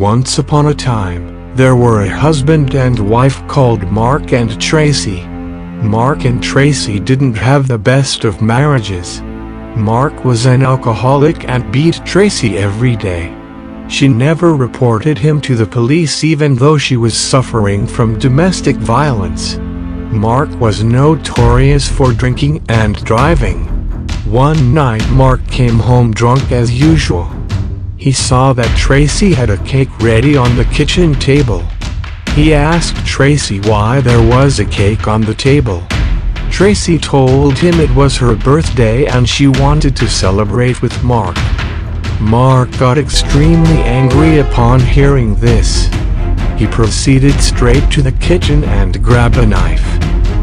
Once upon a time, there were a husband and wife called Mark and Tracy. Mark and Tracy didn't have the best of marriages. Mark was an alcoholic and beat Tracy every day. She never reported him to the police even though she was suffering from domestic violence. Mark was notorious for drinking and driving. One night Mark came home drunk as usual. He saw that Tracy had a cake ready on the kitchen table. He asked Tracy why there was a cake on the table. Tracy told him it was her birthday and she wanted to celebrate with Mark. Mark got extremely angry upon hearing this. He proceeded straight to the kitchen and grabbed a knife.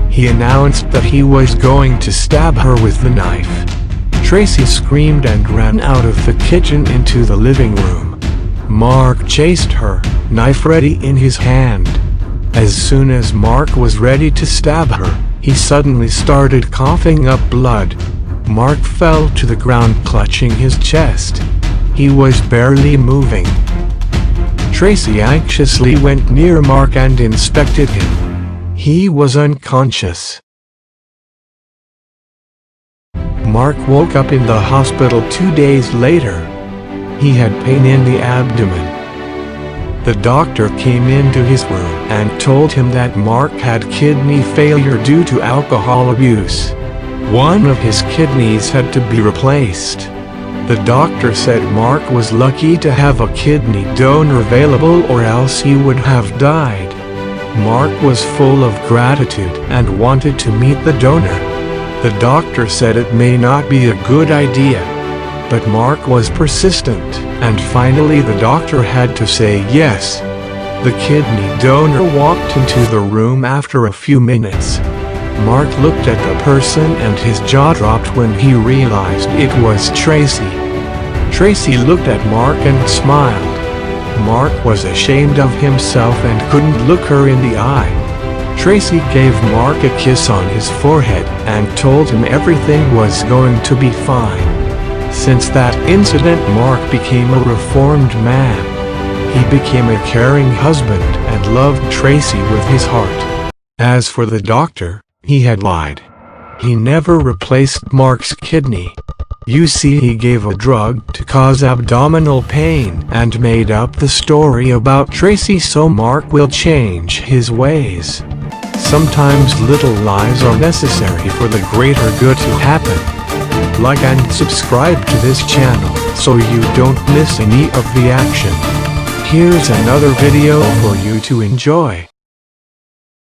He announced that he was going to stab her with the knife. Tracy screamed and ran out of the kitchen into the living room. Mark chased her, knife ready in his hand. As soon as Mark was ready to stab her, he suddenly started coughing up blood. Mark fell to the ground clutching his chest. He was barely moving. Tracy anxiously went near Mark and inspected him. He was unconscious. Mark woke up in the hospital 2 days later. He had pain in the abdomen. The doctor came into his room and told him that Mark had kidney failure due to alcohol abuse. One of his kidneys had to be replaced. The doctor said Mark was lucky to have a kidney donor available or else he would have died. Mark was full of gratitude and wanted to meet the donor. The doctor said it may not be a good idea. But Mark was persistent, and finally the doctor had to say yes. The kidney donor walked into the room after a few minutes. Mark looked at the person and his jaw dropped when he realized it was Tracy. Tracy looked at Mark and smiled. Mark was ashamed of himself and couldn't look her in the eye. Tracy gave Mark a kiss on his forehead and told him everything was going to be fine. Since that incident, Mark became a reformed man. He became a caring husband and loved Tracy with his heart. As for the doctor, he had lied. He never replaced Mark's kidney. You see, he gave a drug to cause abdominal pain and made up the story about Tracy so Mark will change his ways. Sometimes little lies are necessary for the greater good to happen. Like and subscribe to this channel so you don't miss any of the action. Here's another video for you to enjoy.